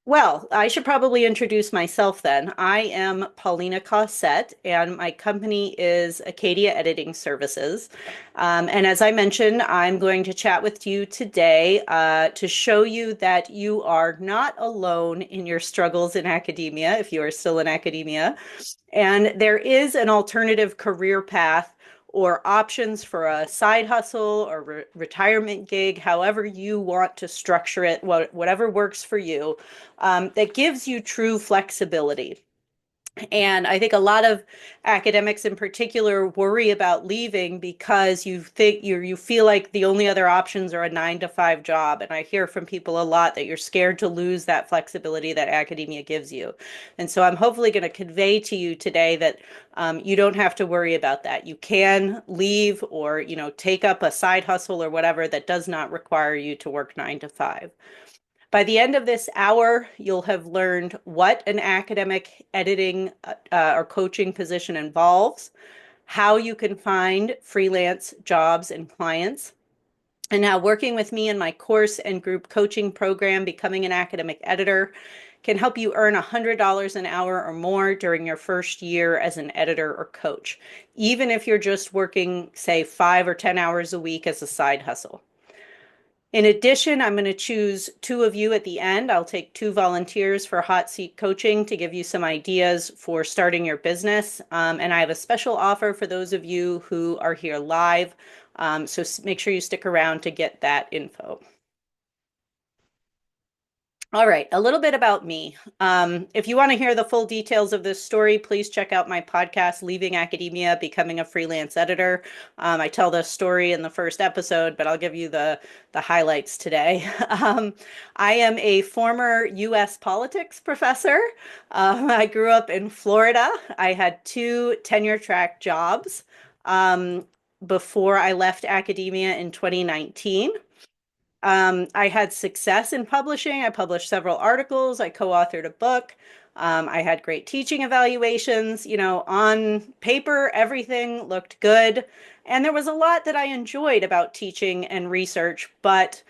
Well, I should probably introduce myself then. I am Paulina Cossette, and my company is Acadia Editing Services. And as I mentioned, I'm going to chat with you today to show you that you are not alone in your struggles in academia, if you are still in academia. And there is an alternative career path or options for a side hustle or retirement gig, however you want to structure it, whatever works for you, that gives you true flexibility. And I think a lot of academics in particular worry about leaving because you feel like the only other options are a 9 to 5 job. And I hear from people a lot that you're scared to lose that flexibility that academia gives you. And so I'm hopefully going to convey to you today that you don't have to worry about that. You can leave or, take up a side hustle or whatever that does not require you to work 9 to 5. By the end of this hour, you'll have learned what an academic editing or coaching position involves, how you can find freelance jobs and clients, and how working with me in my course and group coaching program, Becoming an Academic Editor, can help you earn $100 an hour or more during your first year as an editor or coach, even if you're just working, say, 5 or 10 hours a week as a side hustle. In addition, I'm going to choose two of you at the end. I'll take two volunteers for hot seat coaching to give you some ideas for starting your business. And I have a special offer for those of you who are here live. So make sure you stick around to get that info. All right, a little bit about me. If you want to hear the full details of this story, please check out my podcast, Leaving Academia, Becoming a Freelance Editor. I tell the story in the first episode, but I'll give you the highlights today. I am a former U.S. politics professor. I grew up in Florida. I had two tenure track jobs before I left academia in 2019. I had success in publishing. I published several articles. I co-authored a book. I had great teaching evaluations. On paper, everything looked good. And there was a lot that I enjoyed about teaching and research, but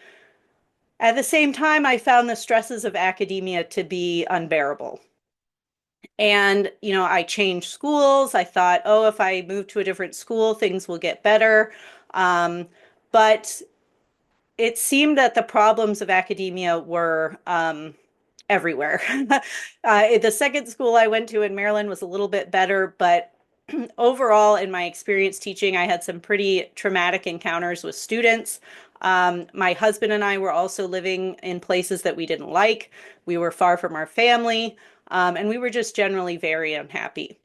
at the same time, I found the stresses of academia to be unbearable. And, I changed schools. I thought, oh, if I move to a different school, things will get better. But it seemed that the problems of academia were everywhere. The second school I went to in Maryland was a little bit better, but overall, in my experience teaching, I had some pretty traumatic encounters with students. My husband and I were also living in places that we didn't like. We were far from our family, and we were just generally very unhappy.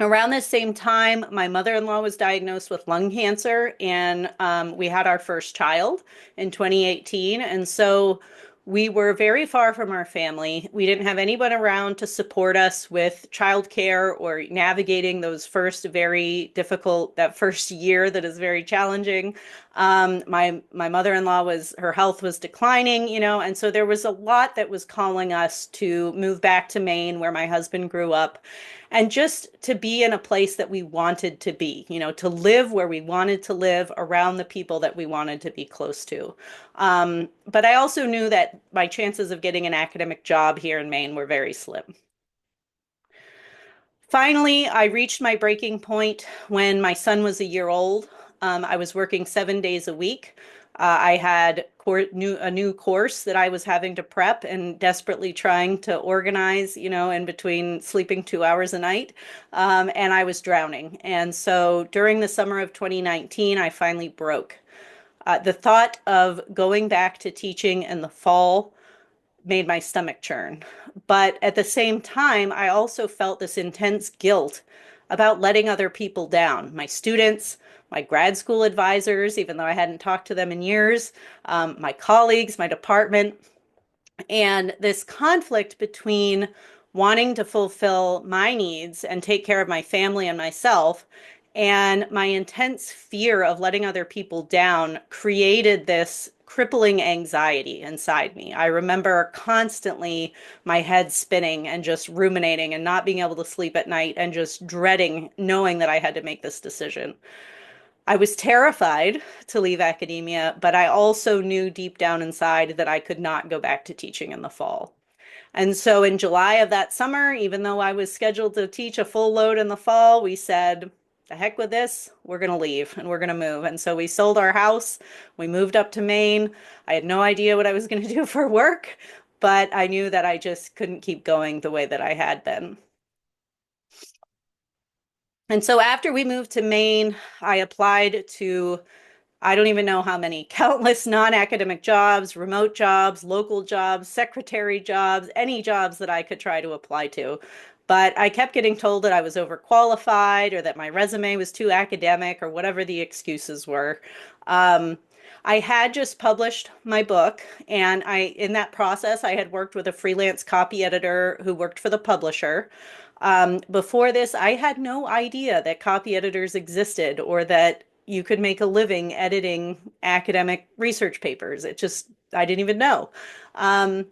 Around this same time, my mother-in-law was diagnosed with lung cancer, and we had our first child in 2018. And so we were very far from our family. We didn't have anyone around to support us with childcare or navigating that first year that is very challenging. My mother-in-law her health was declining, and so there was a lot that was calling us to move back to Maine, where my husband grew up, and just to be in a place that we wanted to be, to live where we wanted to live around the people that we wanted to be close to. But I also knew that my chances of getting an academic job here in Maine were very slim. Finally, I reached my breaking point when my son was a year old. I was working 7 days a week. I had a new course that I was having to prep and desperately trying to organize, in between sleeping 2 hours a night. And I was drowning. And so during the summer of 2019, I finally broke. The thought of going back to teaching in the fall made my stomach churn. But at the same time, I also felt this intense guilt about letting other people down, my students, my grad school advisors, even though I hadn't talked to them in years, my colleagues, my department, and this conflict between wanting to fulfill my needs and take care of my family and myself and my intense fear of letting other people down created this crippling anxiety inside me. I remember constantly my head spinning and just ruminating and not being able to sleep at night and just dreading knowing that I had to make this decision. I was terrified to leave academia, but I also knew deep down inside that I could not go back to teaching in the fall. And so in July of that summer, even though I was scheduled to teach a full load in the fall, we said, the heck with this, we're going to leave and we're going to move. And so we sold our house. We moved up to Maine. I had no idea what I was going to do for work, but I knew that I just couldn't keep going the way that I had been. And so after we moved to Maine, I applied to I don't even know how many, countless non-academic jobs, remote jobs, local jobs, secretary jobs, any jobs that I could try to apply to. But I kept getting told that I was overqualified or that my resume was too academic or whatever the excuses were. Um, I had just published my book, and in that process, I had worked with a freelance copy editor who worked for the publisher. Before this, I had no idea that copy editors existed or that you could make a living editing academic research papers. I didn't even know. Um,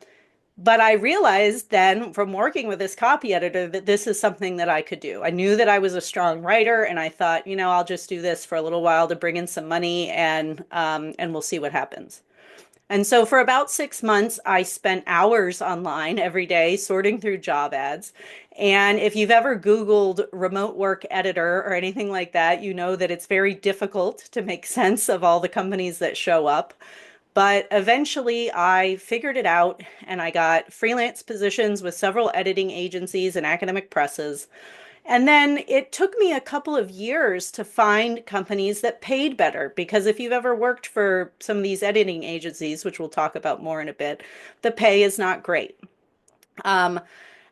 but I realized then from working with this copy editor that this is something that I could do. I knew that I was a strong writer, and I thought, I'll just do this for a little while to bring in some money, and we'll see what happens. And so for about 6 months, I spent hours online every day sorting through job ads. And if you've ever Googled remote work editor or anything like that, you know that it's very difficult to make sense of all the companies that show up. But eventually I figured it out and I got freelance positions with several editing agencies and academic presses. And then it took me a couple of years to find companies that paid better because if you've ever worked for some of these editing agencies, which we'll talk about more in a bit, the pay is not great. Um,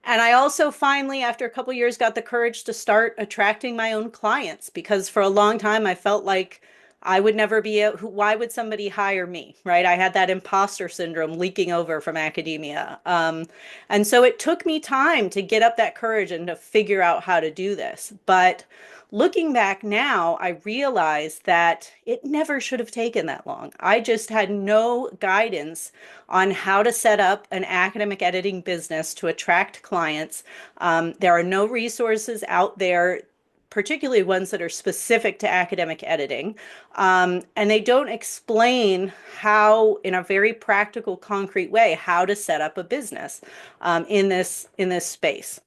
and I also finally, after a couple of years, got the courage to start attracting my own clients because for a long time I felt like I would never be able, why would somebody hire me, right? I had that imposter syndrome leaking over from academia. And so it took me time to get up that courage and to figure out how to do this. But looking back now, I realized that it never should have taken that long. I just had no guidance on how to set up an academic editing business to attract clients. There are no resources out there, particularly ones that are specific to academic editing. And they don't explain how, in a very practical, concrete way, how to set up a business in this space.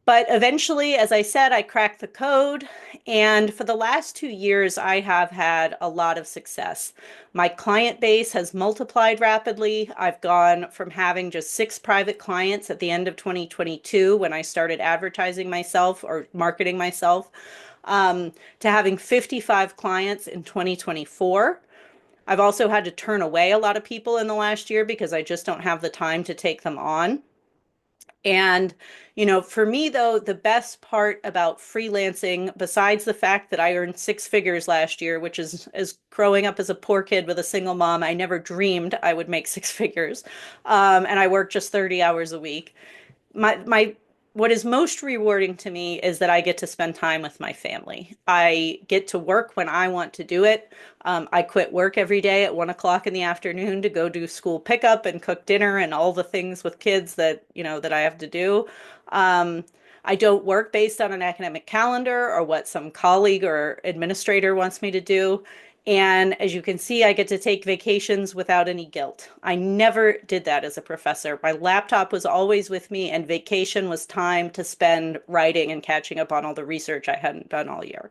But eventually, as I said, I cracked the code. And for the last 2 years, I have had a lot of success. My client base has multiplied rapidly. I've gone from having just 6 private clients at the end of 2022 when I started advertising myself or marketing myself, to having 55 clients in 2024. I've also had to turn away a lot of people in the last year because I just don't have the time to take them on. And, for me, though, the best part about freelancing, besides the fact that I earned 6 figures last year, which is as growing up as a poor kid with a single mom, I never dreamed I would make 6 figures. And I work just 30 hours a week. My what is most rewarding to me is that I get to spend time with my family. I get to work when I want to do it. I quit work every day at 1 o'clock in the afternoon to go do school pickup and cook dinner and all the things with kids that I have to do. Um, I don't work based on an academic calendar or what some colleague or administrator wants me to do. And as you can see, I get to take vacations without any guilt. I never did that as a professor. My laptop was always with me, and vacation was time to spend writing and catching up on all the research I hadn't done all year.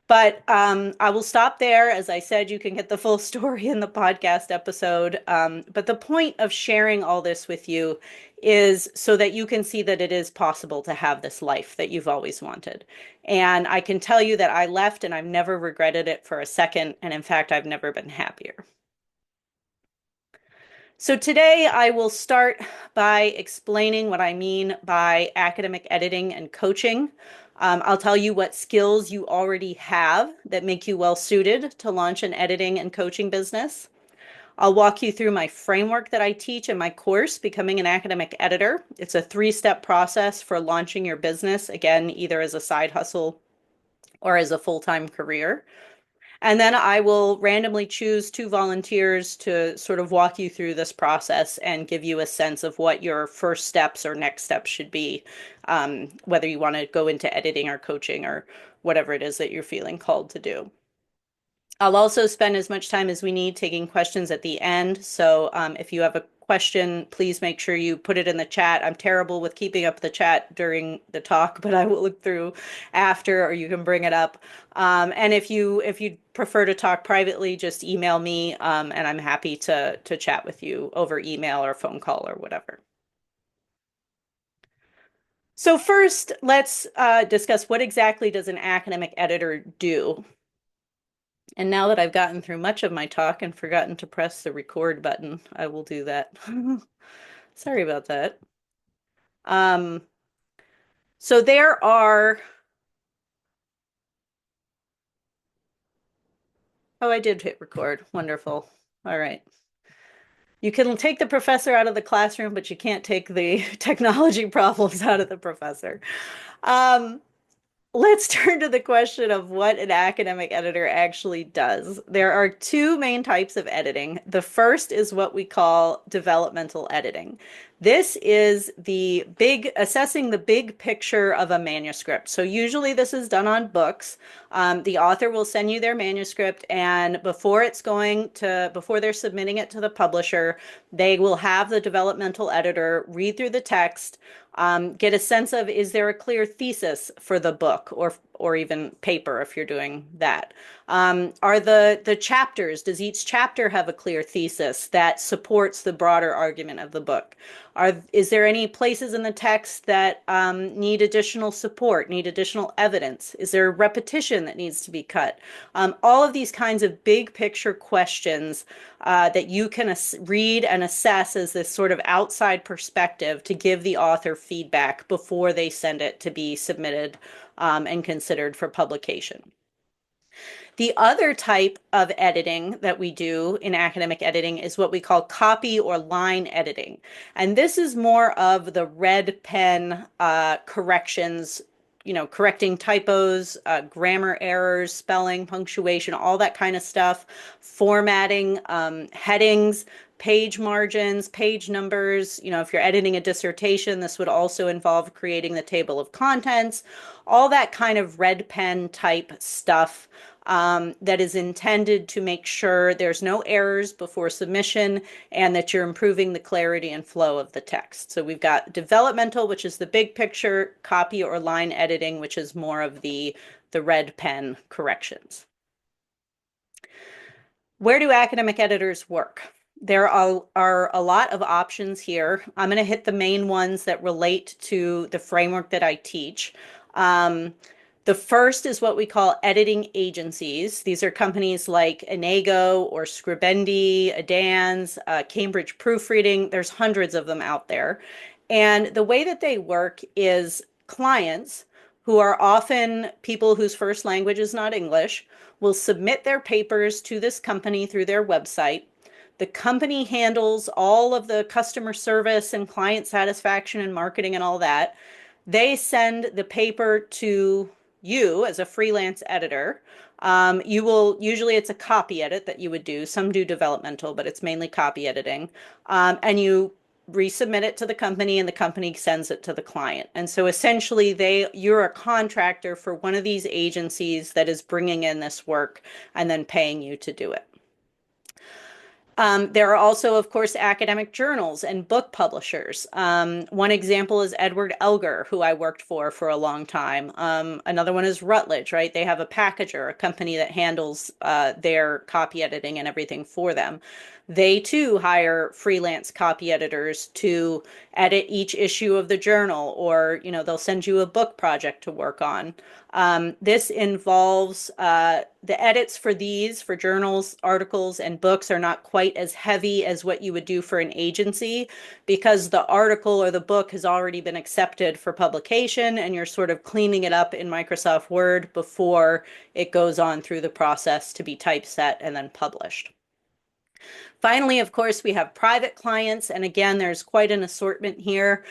But I will stop there. As I said, you can get the full story in the podcast episode. But the point of sharing all this with you is so that you can see that it is possible to have this life that you've always wanted. And I can tell you that I left and I've never regretted it for a second. And in fact, I've never been happier. So today I will start by explaining what I mean by academic editing and coaching. I'll tell you what skills you already have that make you well suited to launch an editing and coaching business. I'll walk you through my framework that I teach in my course, Becoming an Academic Editor. It's a 3-step process for launching your business, again, either as a side hustle or as a full-time career. And then I will randomly choose 2 volunteers to sort of walk you through this process and give you a sense of what your first steps or next steps should be, whether you want to go into editing or coaching or whatever it is that you're feeling called to do. I'll also spend as much time as we need taking questions at the end. So if you have a question, please make sure you put it in the chat. I'm terrible with keeping up the chat during the talk, but I will look through after, or you can bring it up. And if you prefer to talk privately, just email me, and I'm happy to chat with you over email or phone call or whatever. So first, let's discuss what exactly does an academic editor do. And now that I've gotten through much of my talk and forgotten to press the record button, I will do that. Sorry about that. Um, so there are, oh, I did hit record. Wonderful. All right. You can take the professor out of the classroom, but you can't take the technology problems out of the professor. Um, Let's turn to the question of what an academic editor actually does. There are two main types of editing. The first is what we call developmental editing. This is assessing the big picture of a manuscript. So usually this is done on books. The author will send you their manuscript, and before they're submitting it to the publisher, they will have the developmental editor read through the text, get a sense of, is there a clear thesis for the book, or even paper if you're doing that? Are the chapters, does each chapter have a clear thesis that supports the broader argument of the book? Is there any places in the text that need additional support, need additional evidence? Is there repetition that needs to be cut? All of these kinds of big picture questions that you can read and assess as this sort of outside perspective to give the author feedback before they send it to be submitted and considered for publication. The other type of editing that we do in academic editing is what we call copy or line editing. And this is more of the red pen corrections, correcting typos, grammar errors, spelling, punctuation, all that kind of stuff, formatting, headings, page margins, page numbers. If you're editing a dissertation, this would also involve creating the table of contents, all that kind of red pen type stuff that is intended to make sure there's no errors before submission and that you're improving the clarity and flow of the text. So we've got developmental, which is the big picture, copy or line editing, which is more of the red pen corrections. Where do academic editors work? There are a lot of options here. I'm going to hit the main ones that relate to the framework that I teach. The first is what we call editing agencies. These are companies like Enago or Scribendi, Adans, Cambridge Proofreading. There's hundreds of them out there. And the way that they work is clients, who are often people whose first language is not English, will submit their papers to this company through their website. The company handles all of the customer service and client satisfaction and marketing and all that. They send the paper to you as a freelance editor. Usually it's a copy edit that you would do. Some do developmental, but it's mainly copy editing. And you resubmit it to the company, and the company sends it to the client. And so essentially you're a contractor for one of these agencies that is bringing in this work and then paying you to do it. There are also, of course, academic journals and book publishers. One example is Edward Elgar, who I worked for a long time. Another one is Routledge, right? They have a packager, a company that handles their copy editing and everything for them. They too hire freelance copy editors to edit each issue of the journal, or they'll send you a book project to work on. This involves the edits for journals, articles, and books are not quite as heavy as what you would do for an agency, because the article or the book has already been accepted for publication and you're sort of cleaning it up in Microsoft Word before it goes on through the process to be typeset and then published. Finally, of course, we have private clients. And again, there's quite an assortment here.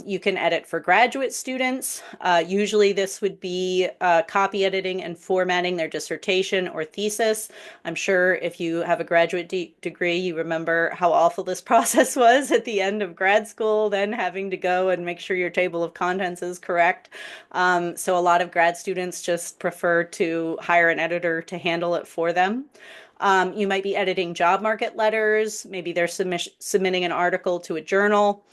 You can edit for graduate students. Usually, this would be copy editing and formatting their dissertation or thesis. I'm sure if you have a graduate degree, you remember how awful this process was at the end of grad school, then having to go and make sure your table of contents is correct. So, a lot of grad students just prefer to hire an editor to handle it for them. You might be editing job market letters. Maybe they're submitting an article to a journal.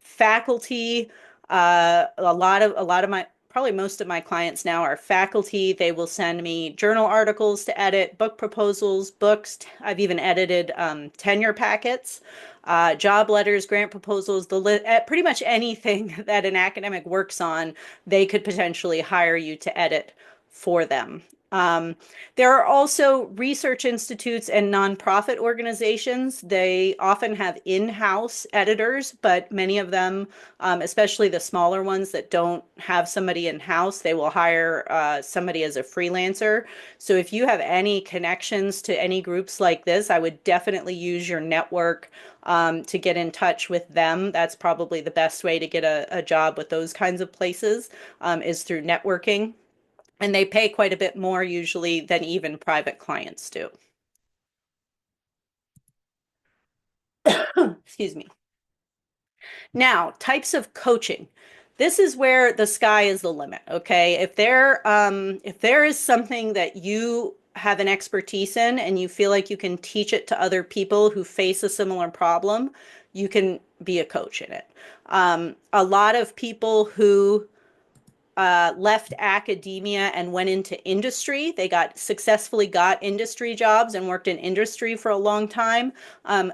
Faculty, a lot of my probably most of my clients now are faculty. They will send me journal articles to edit, book proposals, books. I've even edited tenure packets, job letters, grant proposals, pretty much anything that an academic works on, they could potentially hire you to edit for them. Um, there are also research institutes and nonprofit organizations. They often have in-house editors, but many of them, especially the smaller ones that don't have somebody in-house, they will hire somebody as a freelancer. So if you have any connections to any groups like this, I would definitely use your network to get in touch with them. That's probably the best way to get a job with those kinds of places, is through networking. And they pay quite a bit more usually than even private clients do. Excuse me. Now, types of coaching. This is where the sky is the limit, okay? If there is something that you have an expertise in and you feel like you can teach it to other people who face a similar problem, you can be a coach in it. A lot of people who left academia and went into industry. They successfully got industry jobs and worked in industry for a long time.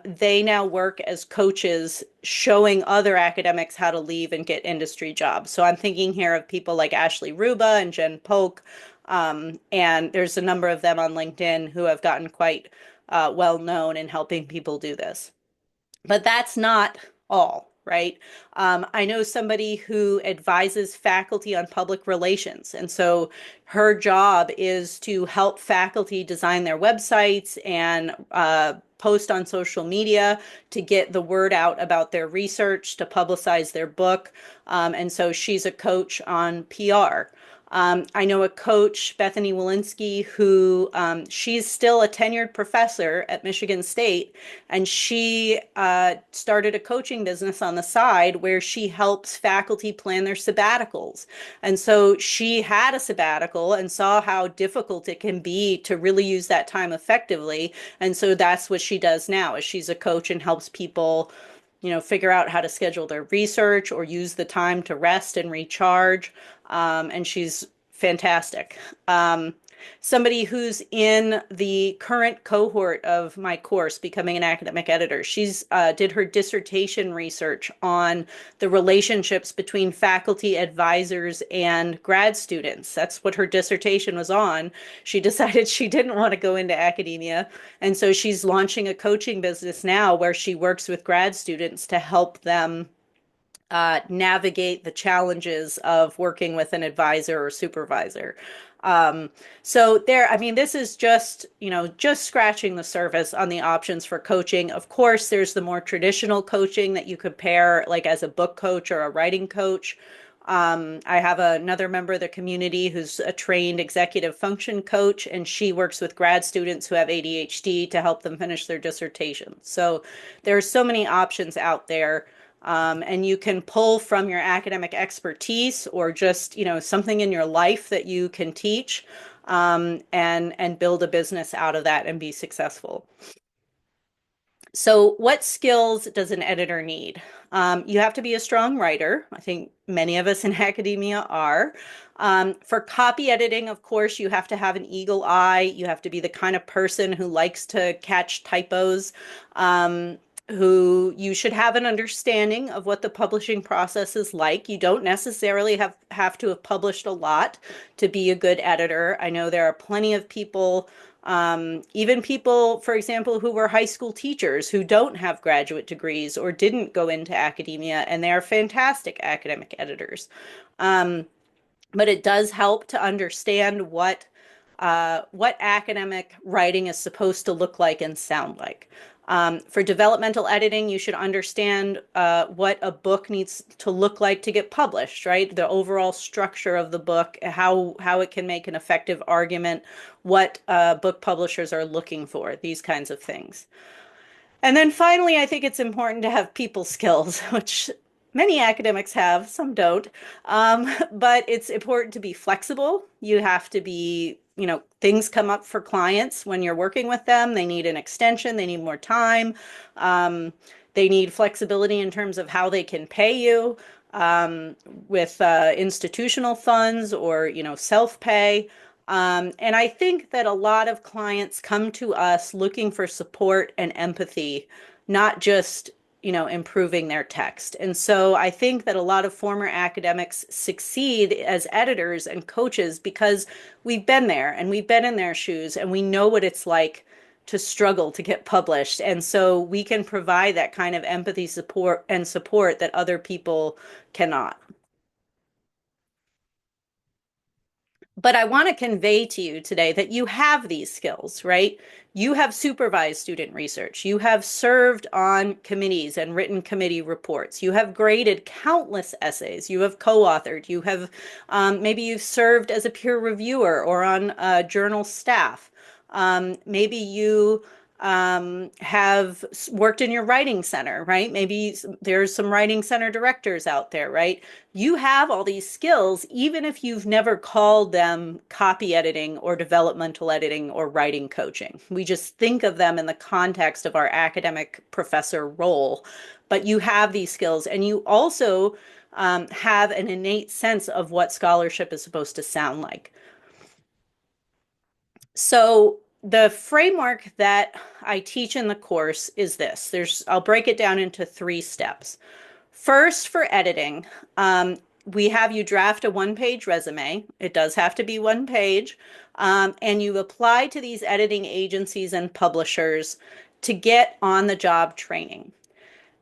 They now work as coaches, showing other academics how to leave and get industry jobs. So I'm thinking here of people like Ashley Ruba and Jen Polk. And there's a number of them on LinkedIn who have gotten quite well known in helping people do this. But that's not all, right? I know somebody who advises faculty on public relations. And so her job is to help faculty design their websites and post on social media to get the word out about their research, to publicize their book. And so she's a coach on PR. I know a coach, Bethany Walensky, who she's still a tenured professor at Michigan State, and she started a coaching business on the side where she helps faculty plan their sabbaticals. And so she had a sabbatical and saw how difficult it can be to really use that time effectively. And so that's what she does now, is she's a coach and helps people, figure out how to schedule their research or use the time to rest and recharge. And she's fantastic. Somebody who's in the current cohort of my course, Becoming an Academic Editor. She's did her dissertation research on the relationships between faculty, advisors, and grad students. That's what her dissertation was on. She decided she didn't want to go into academia, and so she's launching a coaching business now where she works with grad students to help them navigate the challenges of working with an advisor or supervisor. Um, so there, I mean, this is just scratching the surface on the options for coaching. Of course, there's the more traditional coaching that you could pair like as a book coach or a writing coach. I have another member of the community who's a trained executive function coach, and she works with grad students who have ADHD to help them finish their dissertations. So there are so many options out there. And you can pull from your academic expertise or just, something in your life that you can teach, and build a business out of that and be successful. So, what skills does an editor need? You have to be a strong writer. I think many of us in academia are. For copy editing, of course, you have to have an eagle eye. You have to be the kind of person who likes to catch typos. Who you should have an understanding of what the publishing process is like. You don't necessarily have to have published a lot to be a good editor. I know there are plenty of people, even people, for example, who were high school teachers who don't have graduate degrees or didn't go into academia, and they are fantastic academic editors. But it does help to understand what what academic writing is supposed to look like and sound like. For developmental editing, you should understand what a book needs to look like to get published, right? The overall structure of the book, how it can make an effective argument, what book publishers are looking for, these kinds of things. And then finally, I think it's important to have people skills, which many academics have, some don't. But it's important to be flexible. You have to be, things come up for clients when you're working with them. They need an extension, they need more time. They need flexibility in terms of how they can pay you with institutional funds or, self-pay. And I think that a lot of clients come to us looking for support and empathy, not just, improving their text. And so I think that a lot of former academics succeed as editors and coaches because we've been there and we've been in their shoes and we know what it's like to struggle to get published. And so we can provide that kind of empathy support that other people cannot. But I want to convey to you today that you have these skills, right? You have supervised student research. You have served on committees and written committee reports. You have graded countless essays. You have co-authored. You have maybe you've served as a peer reviewer or on journal staff. Maybe you have worked in your writing center, right? Maybe there's some writing center directors out there, right? You have all these skills, even if you've never called them copy editing or developmental editing or writing coaching. We just think of them in the context of our academic professor role, but you have these skills and you also have an innate sense of what scholarship is supposed to sound like. So the framework that I teach in the course is this. I'll break it down into 3 steps. First, for editing, we have you draft a one-page resume. It does have to be one page. And you apply to these editing agencies and publishers to get on-the-job training.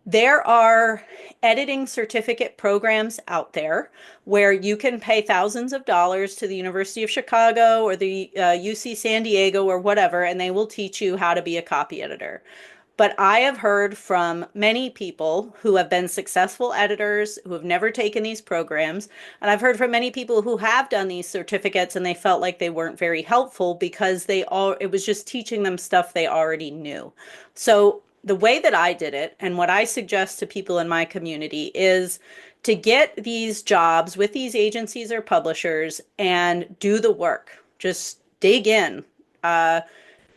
There are editing certificate programs out there where you can pay thousands of dollars to the University of Chicago or the UC San Diego or whatever, and they will teach you how to be a copy editor. But I have heard from many people who have been successful editors who have never taken these programs. And I've heard from many people who have done these certificates and they felt like they weren't very helpful because it was just teaching them stuff they already knew. So the way that I did it and what I suggest to people in my community is to get these jobs with these agencies or publishers and do the work. Just dig in.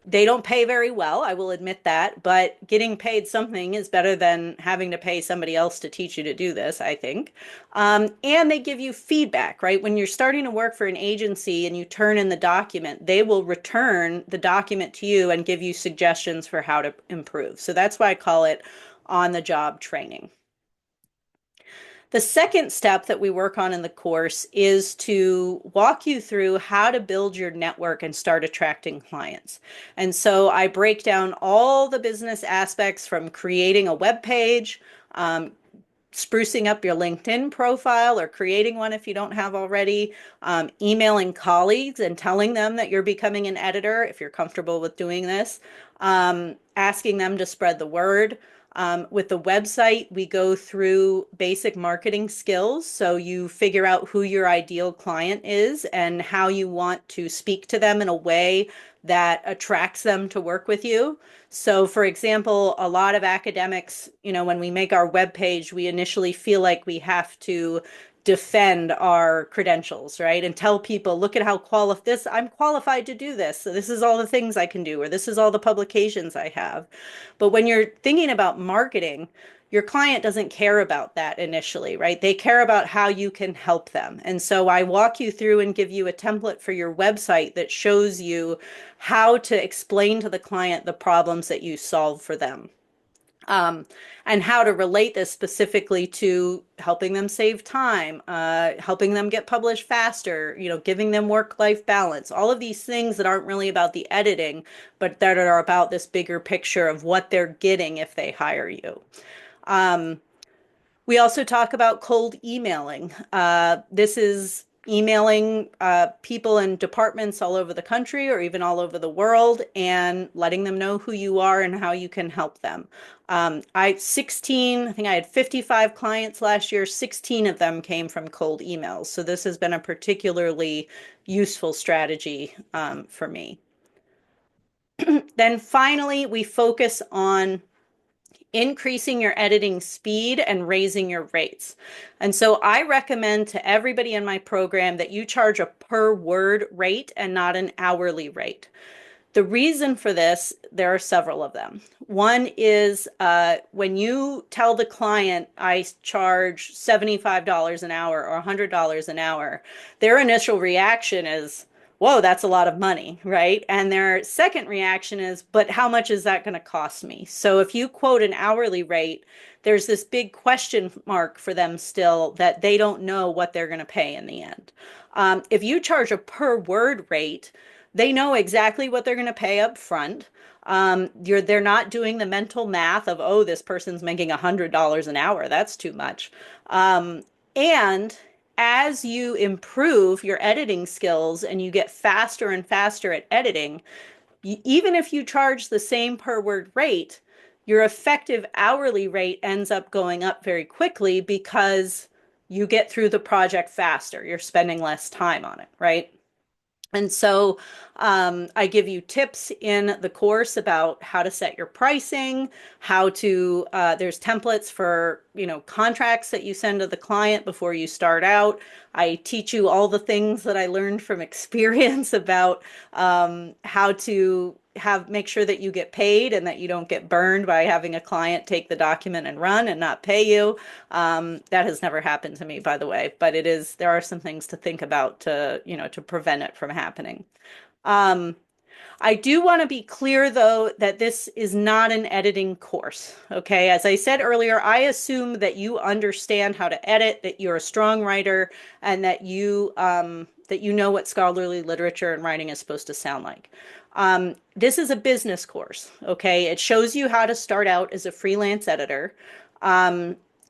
They don't pay very well, I will admit that, but getting paid something is better than having to pay somebody else to teach you to do this, I think. And they give you feedback, right? When you're starting to work for an agency and you turn in the document, they will return the document to you and give you suggestions for how to improve. So that's why I call it on-the-job training. The second step that we work on in the course is to walk you through how to build your network and start attracting clients. And so I break down all the business aspects from creating a web page, sprucing up your LinkedIn profile or creating one if you don't have already, emailing colleagues and telling them that you're becoming an editor if you're comfortable with doing this, asking them to spread the word. With the website, we go through basic marketing skills. So you figure out who your ideal client is and how you want to speak to them in a way that attracts them to work with you. So for example, a lot of academics, when we make our web page, we initially feel like we have to defend our credentials, right? And tell people, look at how I'm qualified to do this. So this is all the things I can do, or this is all the publications I have. But when you're thinking about marketing, your client doesn't care about that initially, right? They care about how you can help them. And so I walk you through and give you a template for your website that shows you how to explain to the client the problems that you solve for them. And how to relate this specifically to helping them save time, helping them get published faster, giving them work-life balance, all of these things that aren't really about the editing, but that are about this bigger picture of what they're getting if they hire you. We also talk about cold emailing. This is emailing people in departments all over the country or even all over the world and letting them know who you are and how you can help them. I think I had 55 clients last year. 16 of them came from cold emails. So this has been a particularly useful strategy for me. Then finally, we focus on increasing your editing speed and raising your rates. And so I recommend to everybody in my program that you charge a per word rate and not an hourly rate. The reason for this, there are several of them. One is when you tell the client, I charge $75 an hour or $100 an hour, their initial reaction is, whoa, that's a lot of money, right? And their second reaction is, but how much is that going to cost me? So if you quote an hourly rate, there's this big question mark for them still that they don't know what they're going to pay in the end. If you charge a per word rate, they know exactly what they're going to pay up front. They're not doing the mental math of, oh, this person's making $100 an hour. That's too much. And as you improve your editing skills and you get faster and faster at editing, even if you charge the same per word rate, your effective hourly rate ends up going up very quickly because you get through the project faster. You're spending less time on it, right? And so I give you tips in the course about how to set your pricing, how to, there's templates for, contracts that you send to the client before you start out. I teach you all the things that I learned from experience about how to make sure that you get paid and that you don't get burned by having a client take the document and run and not pay you. That has never happened to me, by the way, but there are some things to think about to prevent it from happening. I do want to be clear, though, that this is not an editing course. Okay, as I said earlier, I assume that you understand how to edit, that you're a strong writer, and that you know what scholarly literature and writing is supposed to sound like. This is a business course. Okay, it shows you how to start out as a freelance editor.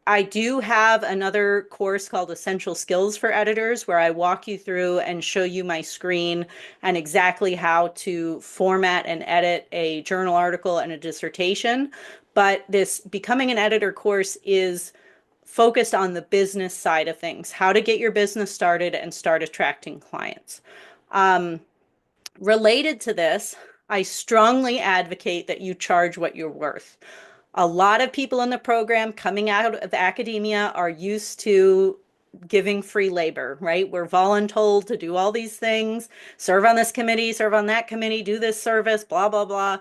I do have another course called Essential Skills for Editors where I walk you through and show you my screen and exactly how to format and edit a journal article and a dissertation. But this Becoming an Editor course is focused on the business side of things, how to get your business started and start attracting clients. Related to this, I strongly advocate that you charge what you're worth. A lot of people in the program coming out of academia are used to giving free labor, right? We're voluntold to do all these things, serve on this committee, serve on that committee, do this service, blah, blah, blah.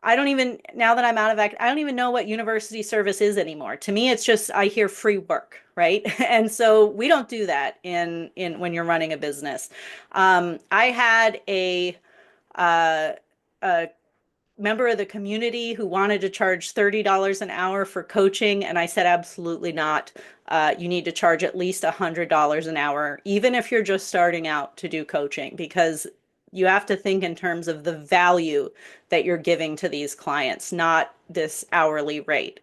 Now that I'm out of I don't even know what university service is anymore. To me, it's just, I hear free work, right? And so we don't do that in when you're running a business. I had a member of the community who wanted to charge $30 an hour for coaching, and I said, absolutely not. You need to charge at least $100 an hour, even if you're just starting out to do coaching, because you have to think in terms of the value that you're giving to these clients, not this hourly rate.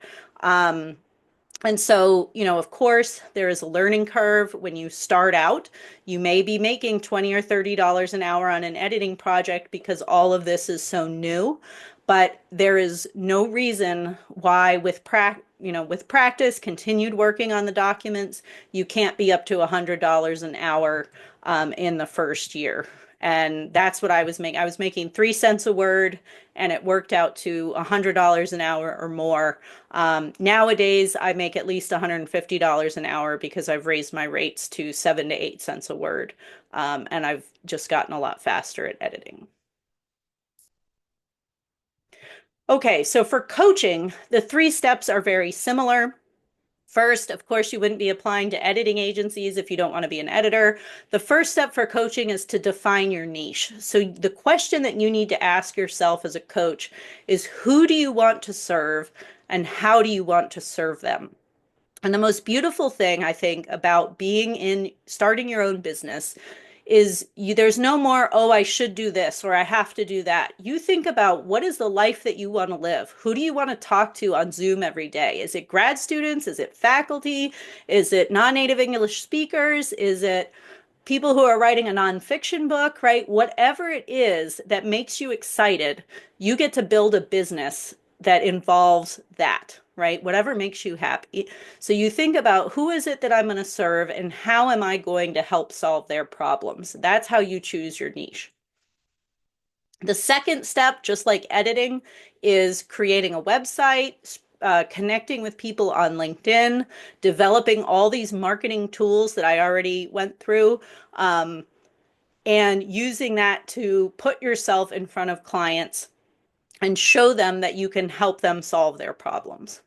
And so, of course, there is a learning curve when you start out. You may be making $20 or $30 an hour on an editing project because all of this is so new. But there is no reason why with practice, continued working on the documents, you can't be up to $100 an hour in the first year. And that's what I was making. I was making 3 cents a word, and it worked out to $100 an hour or more. Nowadays, I make at least $150 an hour because I've raised my rates to 7 to 8 cents a word. And I've just gotten a lot faster at editing. Okay, so for coaching, the 3 steps are very similar. First, of course, you wouldn't be applying to editing agencies if you don't want to be an editor. The first step for coaching is to define your niche. So the question that you need to ask yourself as a coach is, who do you want to serve and how do you want to serve them? And the most beautiful thing, I think, about starting your own business is there's no more, oh, I should do this or I have to do that. You think about, what is the life that you want to live? Who do you want to talk to on Zoom every day? Is it grad students? Is it faculty? Is it non-native English speakers? Is it people who are writing a nonfiction book, right? Whatever it is that makes you excited, you get to build a business that involves that, right? Whatever makes you happy. So you think about who is it that I'm going to serve and how am I going to help solve their problems? That's how you choose your niche. The second step, just like editing, is creating a website, connecting with people on LinkedIn, developing all these marketing tools that I already went through, um, and using that to put yourself in front of clients and show them that you can help them solve their problems.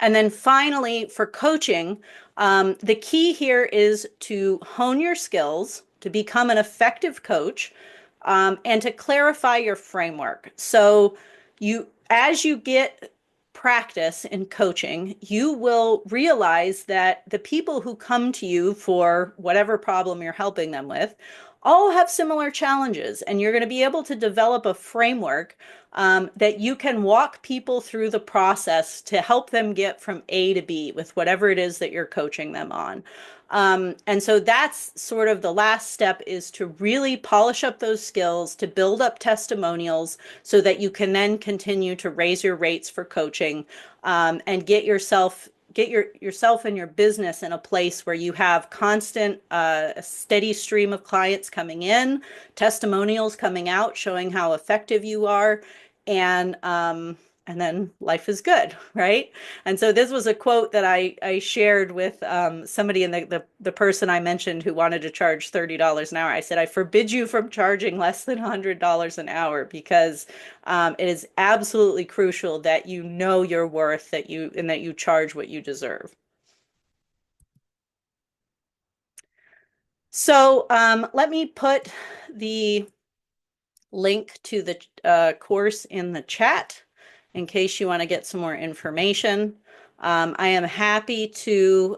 And then finally, for coaching, the key here is to hone your skills, to become an effective coach, and to clarify your framework. So as you get practice in coaching, you will realize that the people who come to you for whatever problem you're helping them with all have similar challenges, and you're going to be able to develop a framework that you can walk people through the process to help them get from A to B with whatever it is that you're coaching them on. And so that's sort of the last step, is to really polish up those skills, to build up testimonials so that you can then continue to raise your rates for coaching, and get yourself and your business in a place where you have constant, a steady stream of clients coming in, testimonials coming out showing how effective you are, and then life is good, right? And so this was a quote that I shared with somebody, in the person I mentioned who wanted to charge $30 an hour. I said, I forbid you from charging less than $100 an hour, because it is absolutely crucial that you know your worth, that you charge what you deserve. So let me put the link to the course in the chat in case you want to get some more information. I am happy to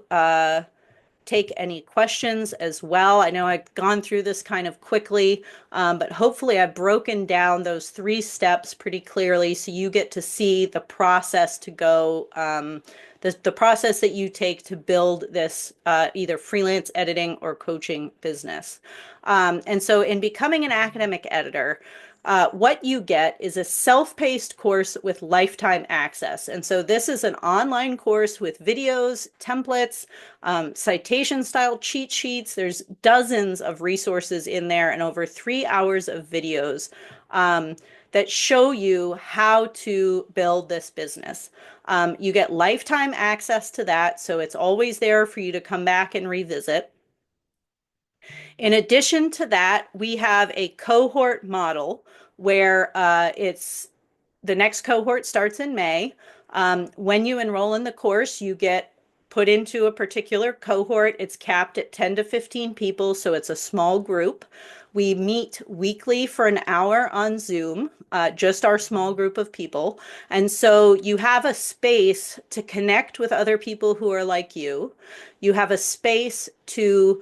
take any questions as well. I know I've gone through this kind of quickly, but hopefully I've broken down those 3 steps pretty clearly so you get to see the process to go, the process that you take to build this either freelance editing or coaching business. And so in becoming an academic editor, what you get is a self-paced course with lifetime access. And so this is an online course with videos, templates, citation style cheat sheets. There's dozens of resources in there and over 3 hours of videos that show you how to build this business. You get lifetime access to that, so it's always there for you to come back and revisit. In addition to that, we have a cohort model where the next cohort starts in May. When you enroll in the course, you get put into a particular cohort. It's capped at 10 to 15 people, so it's a small group. We meet weekly for an hour on Zoom, just our small group of people. And so you have a space to connect with other people who are like you. You have a space to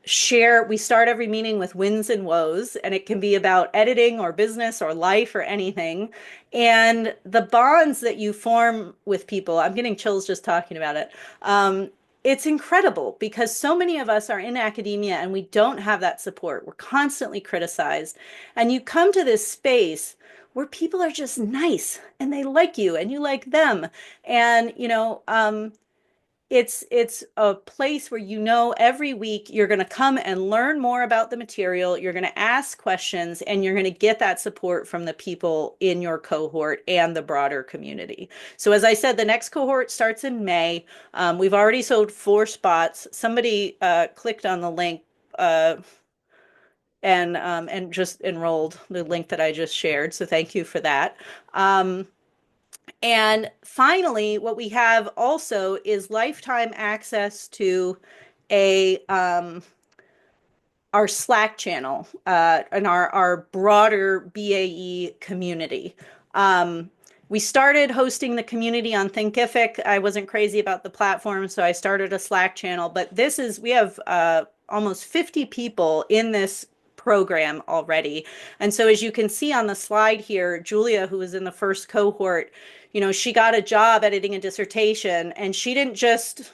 share. We start every meeting with wins and woes, and it can be about editing or business or life or anything. And the bonds that you form with people, I'm getting chills just talking about it. It's incredible because so many of us are in academia and we don't have that support. We're constantly criticized. And you come to this space where people are just nice and they like you and you like them. And, it's a place where every week you're going to come and learn more about the material, you're going to ask questions, and you're going to get that support from the people in your cohort and the broader community. So as I said, the next cohort starts in May. We've already sold 4 spots. Somebody clicked on the link and just enrolled, the link that I just shared. So thank you for that. And finally, what we have also is lifetime access to our Slack channel and our broader BAE community. We started hosting the community on Thinkific. I wasn't crazy about the platform, so I started a Slack channel. But we have almost 50 people in this program already. And so as you can see on the slide here, Julia, who was in the first cohort, she got a job editing a dissertation, and she didn't just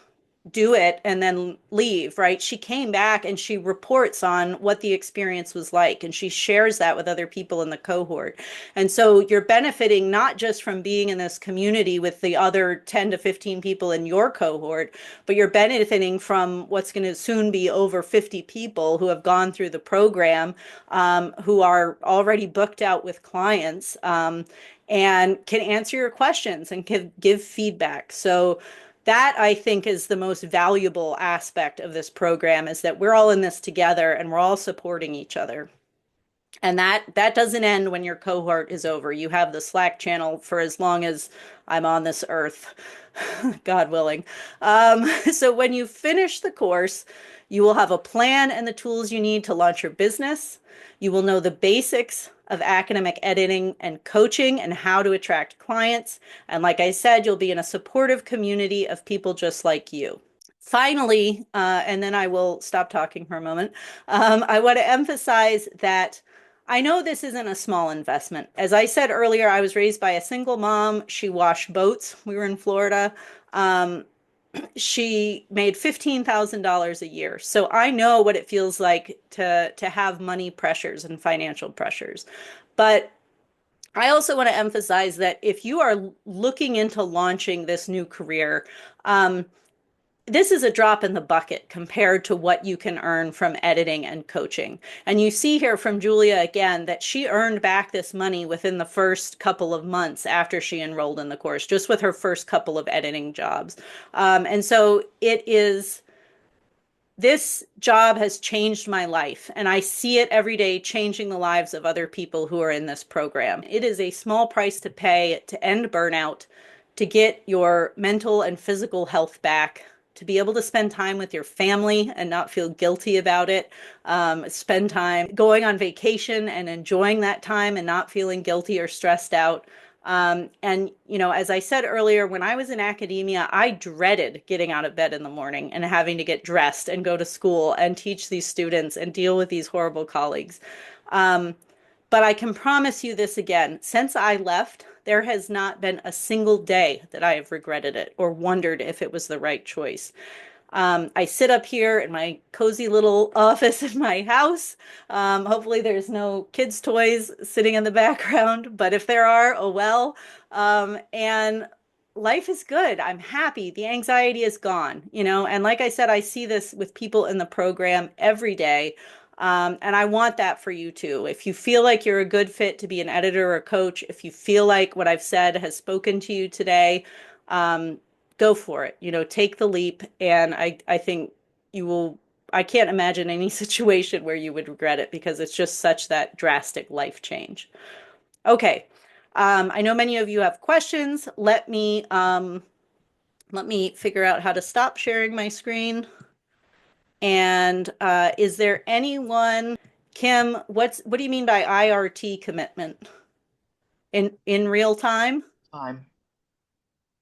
do it and then leave, right? She came back and she reports on what the experience was like, and she shares that with other people in the cohort. And so you're benefiting not just from being in this community with the other 10 to 15 people in your cohort, but you're benefiting from what's going to soon be over 50 people who have gone through the program, who are already booked out with clients, and can answer your questions and give feedback. So that I think is the most valuable aspect of this program, is that we're all in this together and we're all supporting each other. And that doesn't end when your cohort is over. You have the Slack channel for as long as I'm on this earth, God willing. So when you finish the course, you will have a plan and the tools you need to launch your business. You will know the basics of academic editing and coaching and how to attract clients. And like I said, you'll be in a supportive community of people just like you. Finally, and then I will stop talking for a moment, I want to emphasize that I know this isn't a small investment. As I said earlier, I was raised by a single mom. She washed boats. We were in Florida. Um, she made $15,000 a year. So I know what it feels like to have money pressures and financial pressures. But I also want to emphasize that if you are looking into launching this new career, um, this is a drop in the bucket compared to what you can earn from editing and coaching. And you see here from Julia again that she earned back this money within the first couple of months after she enrolled in the course, just with her first couple of editing jobs. And so this job has changed my life, and I see it every day changing the lives of other people who are in this program. It is a small price to pay to end burnout, to get your mental and physical health back, to be able to spend time with your family and not feel guilty about it, spend time going on vacation and enjoying that time and not feeling guilty or stressed out. And, as I said earlier, when I was in academia, I dreaded getting out of bed in the morning and having to get dressed and go to school and teach these students and deal with these horrible colleagues. Um, but I can promise you this again, since I left, there has not been a single day that I have regretted it or wondered if it was the right choice. I sit up here in my cozy little office in my house. Hopefully, there's no kids' toys sitting in the background, but if there are, oh well. And life is good. I'm happy. The anxiety is gone, and like I said, I see this with people in the program every day. And I want that for you too. If you feel like you're a good fit to be an editor or a coach, if you feel like what I've said has spoken to you today, um, go for it. Take the leap. And I think you will, I can't imagine any situation where you would regret it because it's just such that drastic life change. Okay. I know many of you have questions. Let me figure out how to stop sharing my screen. And is there anyone, Kim, what do you mean by IRT commitment? In real time? Time.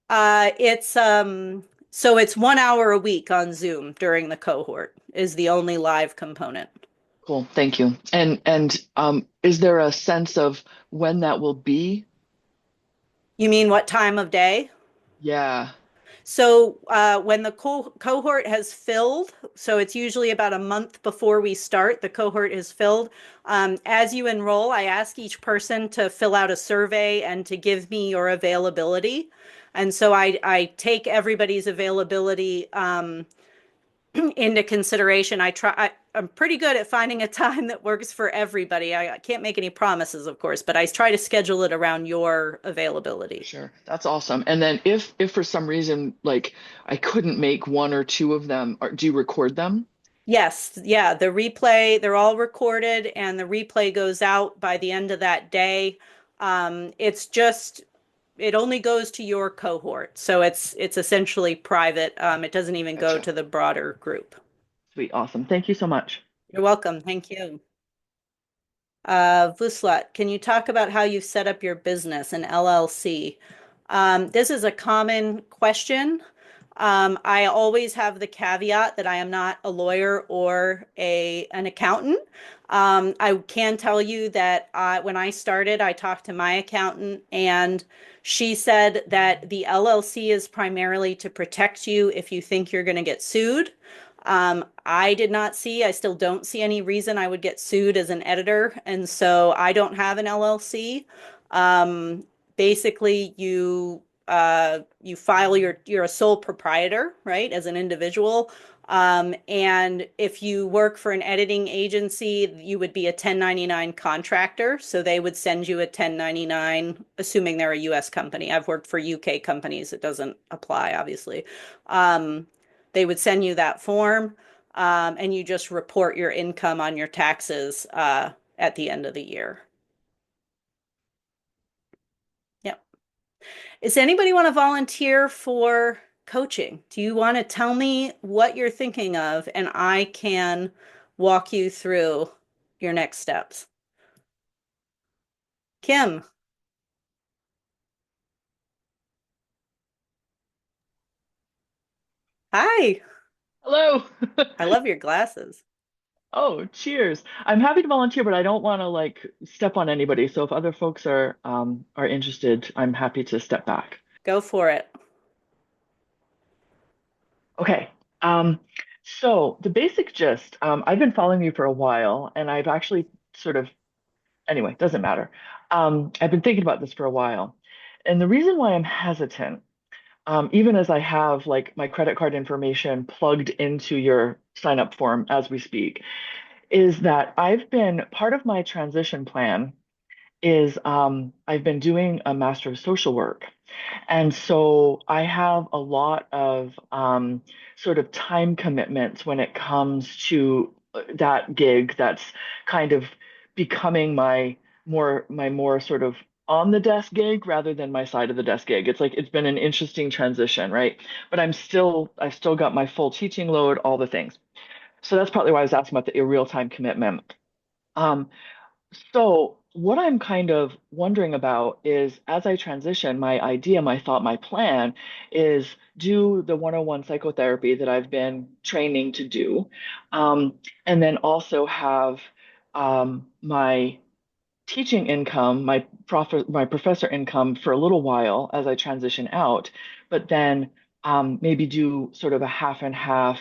It's 1 hour a week on Zoom during the cohort is the only live component. Cool. Thank you. And is there a sense of when that will be? You mean what time of day? Yeah. So when the cohort has filled, so it's usually about a month before we start, the cohort is filled. As you enroll, I ask each person to fill out a survey and to give me your availability. And so I take everybody's availability into consideration. I'm pretty good at finding a time that works for everybody. I can't make any promises, of course, but I try to schedule it around your availability. Sure. That's awesome. And then if for some reason like I couldn't make one or two of them, do you record them? Yes, yeah, the replay, they're all recorded and the replay goes out by the end of that day. It only goes to your cohort. So it's essentially private. It doesn't even go Gotcha. to the broader group. Sweet. Awesome. Thank you so much. You're welcome. Thank you. Vuslat, can you talk about how you've set up your business, an LLC? This is a common question. I always have the caveat that I am not a lawyer or an accountant. I can tell you that when I started, I talked to my accountant, and she said that the LLC is primarily to protect you if you think you're going to get sued. I still don't see any reason I would get sued as an editor, and so I don't have an LLC. Um, Basically, you file you're a sole proprietor, right, as an individual. And if you work for an editing agency, you would be a 1099 contractor. So they would send you a 1099, assuming they're a US company. I've worked for UK companies. It doesn't apply, obviously. Um, they would send you that form, and you just report your income on your taxes at the end of the year. Yep. Does anybody want to volunteer for coaching? Do you want to tell me what you're thinking of, and I can walk you through your next steps? Kim, hi. Hello. I love your glasses. Oh, cheers. I'm happy to volunteer, but I don't want to like step on anybody. So if other folks are interested, I'm happy to step back. Go for it. Okay. Um, so the basic gist, I've been following you for a while, and I've actually sort of, anyway, doesn't matter. I've been thinking about this for a while. And the reason why I'm hesitant, even as I have like my credit card information plugged into your sign up form as we speak, is that I've been part of my transition plan is I've been doing a Master of Social Work. And so I have a lot of sort of time commitments when it comes to that gig that's kind of becoming my more sort of on the desk gig rather than my side of the desk gig. It's like it's been an interesting transition, right? But I've still got my full teaching load, all the things. So that's partly why I was asking about the real-time commitment. Um, so, what I'm kind of wondering about is as I transition, my idea, my thought, my plan is do the 101 psychotherapy that I've been training to do, and then also have my teaching income, my professor income for a little while as I transition out, but then maybe do sort of a half and half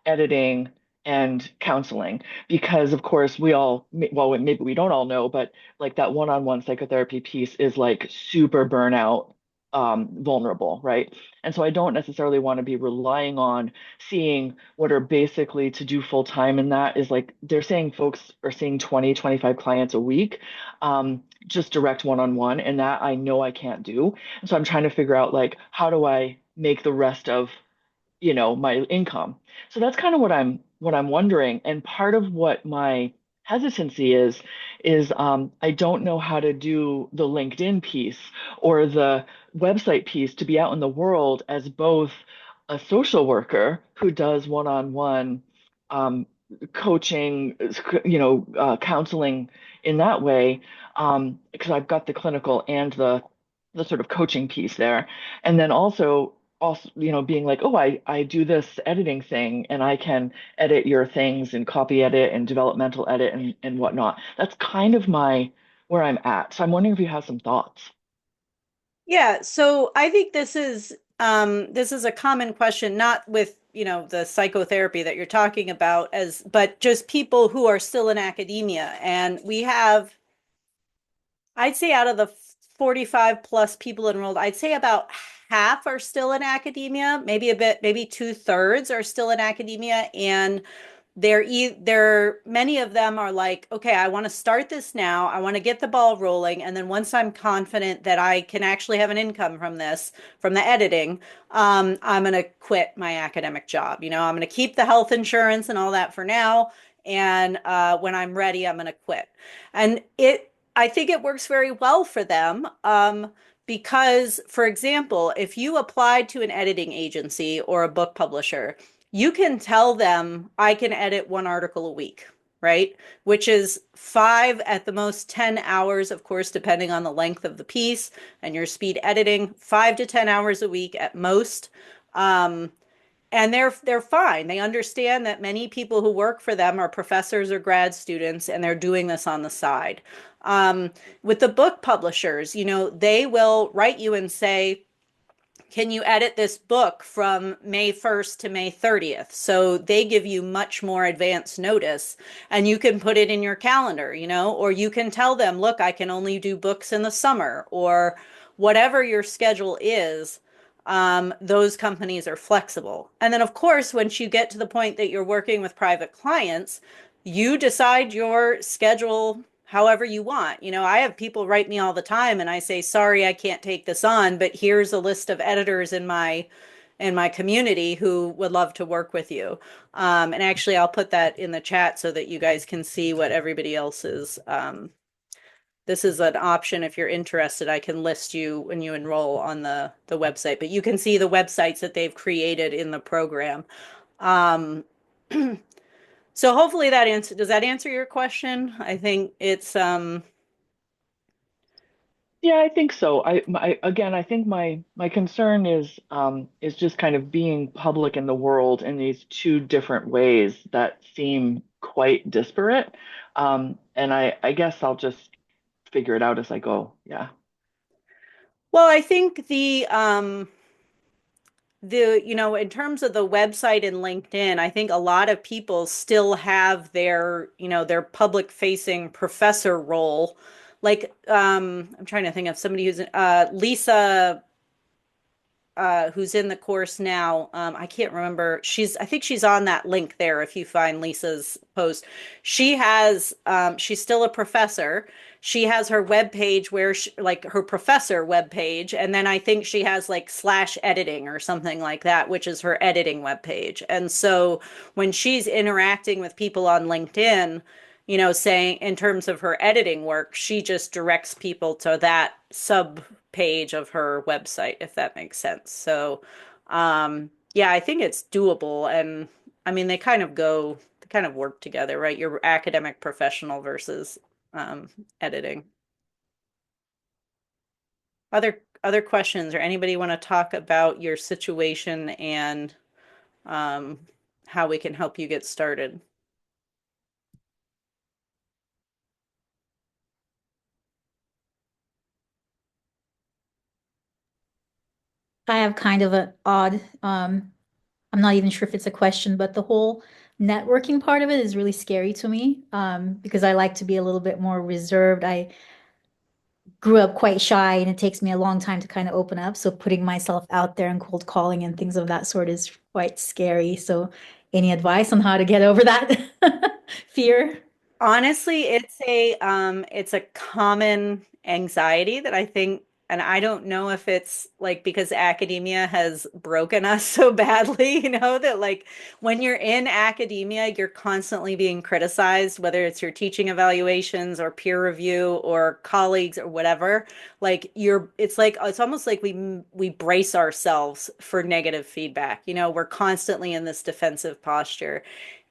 editing and counseling because of course well maybe we don't all know, but like that one-on-one psychotherapy piece is like super burnout vulnerable, right? And so I don't necessarily want to be relying on seeing what are basically to do full time in that is like they're saying folks are seeing 20, 25 clients a week, just direct one-on-one, and that I know I can't do. And so I'm trying to figure out like how do I make the rest of my income. So that's kind of what I'm wondering. And part of what my hesitancy is I don't know how to do the LinkedIn piece or the website piece to be out in the world as both a social worker who does one-on-one um, coaching, counseling in that way, because I've got the clinical and the sort of coaching piece there, and then also being like, oh, I do this editing thing and I can edit your things and copy edit and developmental edit and whatnot. That's kind of my where I'm at. So I'm wondering if you have some thoughts. Yeah, so I think this is a common question, not with, the psychotherapy that you're talking about but just people who are still in academia. And we have, I'd say out of the 45 plus people enrolled, I'd say about half are still in academia, maybe a bit, maybe two-thirds are still in academia. And many of them are like, okay, I want to start this now. I want to get the ball rolling. And then once I'm confident that I can actually have an income from this, from the editing, I'm going to quit my academic job. I'm going to keep the health insurance and all that for now. And when I'm ready, I'm going to quit. And I think it works very well for them. Because, for example, if you applied to an editing agency or a book publisher, you can tell them I can edit one article a week, right? Which is five at the most 10 hours, of course, depending on the length of the piece and your speed editing, 5 to 10 hours a week at most. Um, And they're fine. They understand that many people who work for them are professors or grad students, and they're doing this on the side. Um, with the book publishers, they will write you and say, can you edit this book from May 1st to May 30th? So they give you much more advance notice, and you can put it in your calendar, or you can tell them, look, I can only do books in the summer, or whatever your schedule is. Those companies are flexible. And then, of course, once you get to the point that you're working with private clients, you decide your schedule however you want. I have people write me all the time and I say, sorry, I can't take this on, but here's a list of editors in my community who would love to work with you. And actually, I'll put that in the chat so that you guys can see what everybody else is. This is an option if you're interested. I can list you when you enroll on the website, but you can see the websites that they've created in the program. Um, so hopefully does that answer your question? I think it's Yeah, I think so. Again, I think my concern is just kind of being public in the world in these two different ways that seem quite disparate. And I guess I'll just figure it out as I go. Yeah. well, I think in terms of the website and LinkedIn, I think a lot of people still have their public facing professor role. Like, I'm trying to think of somebody who's Lisa, who's in the course now. I can't remember. I think she's on that link there if you find Lisa's post. She's still a professor. She has her web page like her professor web page, and then I think she has like slash editing or something like that, which is her editing web page. And so when she's interacting with people on LinkedIn, saying in terms of her editing work, she just directs people to that sub page of her website, if that makes sense. So, yeah, I think it's doable. And I mean, they kind of work together, right? Your academic professional versus editing. Other questions or anybody want to talk about your situation and um, how we can help you get started? I have kind of an odd, I'm not even sure if it's a question, but the whole networking part of it is really scary to me, because I like to be a little bit more reserved. I grew up quite shy and it takes me a long time to kind of open up. So putting myself out there and cold calling and things of that sort is quite scary. So any advice on how to get over that fear? Honestly, it's a common anxiety that I think, and I don't know if it's like because academia has broken us so badly, that like when you're in academia, you're constantly being criticized, whether it's your teaching evaluations or peer review or colleagues or whatever. Like it's almost like we brace ourselves for negative feedback. We're constantly in this defensive posture.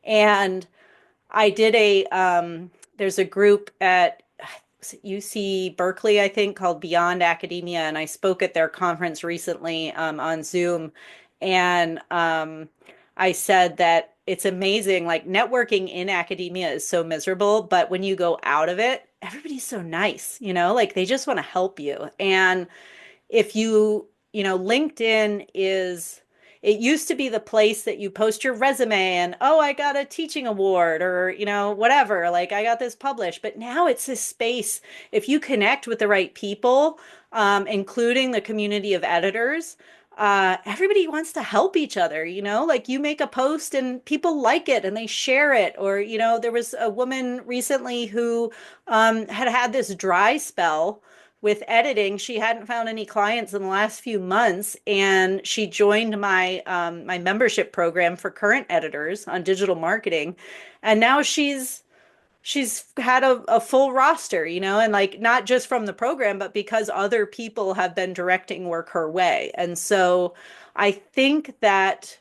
And I did there's a group at UC Berkeley, I think, called Beyond Academia, and I spoke at their conference recently on Zoom. And I said that it's amazing, like networking in academia is so miserable, but when you go out of it, everybody's so nice, like they just want to help you. And if LinkedIn it used to be the place that you post your resume and, oh, I got a teaching award or, whatever, like I got this published. But now it's this space, if you connect with the right people, including the community of editors, everybody wants to help each other, like you make a post and people like it and they share it. Or, there was a woman recently who had this dry spell with editing. She hadn't found any clients in the last few months, and she joined my membership program for current editors on digital marketing, and now she's had a full roster, and like not just from the program, but because other people have been directing work her way. And so I think that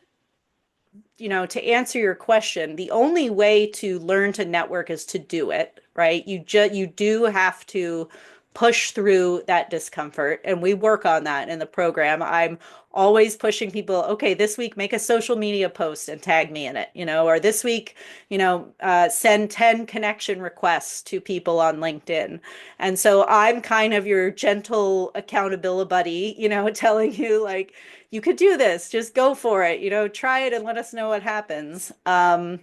to answer your question, the only way to learn to network is to do it, right? You do have to push through that discomfort. And we work on that in the program. I'm always pushing people, okay, this week make a social media post and tag me in it, or this week, send 10 connection requests to people on LinkedIn. And so I'm kind of your gentle accountability buddy, telling you like, you could do this, just go for it, try it and let us know what happens. And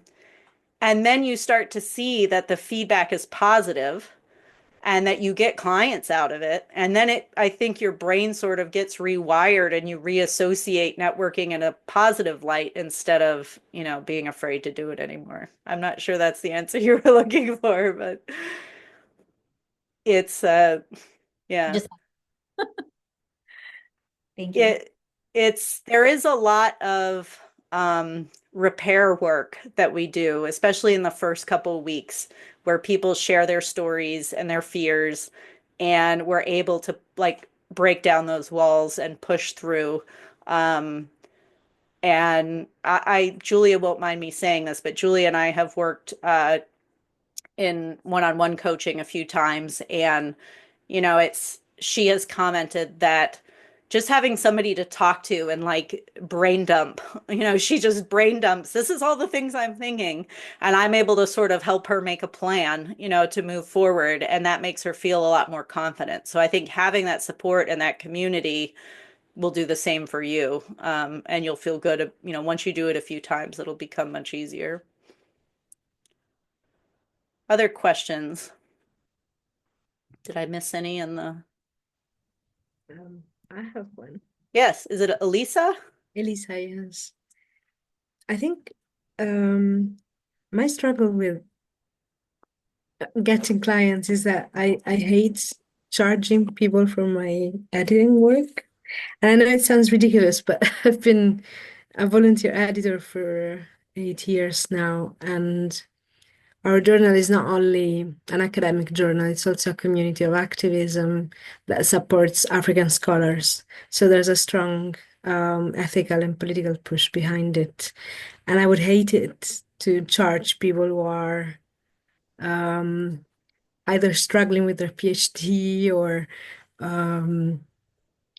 then you start to see that the feedback is positive and that you get clients out of it. And then I think your brain sort of gets rewired and you reassociate networking in a positive light instead of, being afraid to do it anymore. I'm not sure that's the answer you were looking for, but it's, yeah. Just thank you. There is a lot of repair work that we do, especially in the first couple of weeks, where people share their stories and their fears, and we're able to like break down those walls and push through. And Julia won't mind me saying this, but Julia and I have worked in one-on-one coaching a few times, and she has commented that just having somebody to talk to and like brain dump, she just brain dumps, this is all the things I'm thinking, and I'm able to sort of help her make a plan, to move forward, and that makes her feel a lot more confident. So I think having that support and that community will do the same for you, and you'll feel good, once you do it a few times, it'll become much easier. Other questions? Did I miss any in the? I have one. Yes. Is it Elisa? Elisa, yes. I think my struggle with getting clients is that I hate charging people for my editing work. And I know it sounds ridiculous, but I've been a volunteer editor for 8 years now, and our journal is not only an academic journal, it's also a community of activism that supports African scholars. So there's a strong ethical and political push behind it. And I would hate it to charge people who are either struggling with their PhD or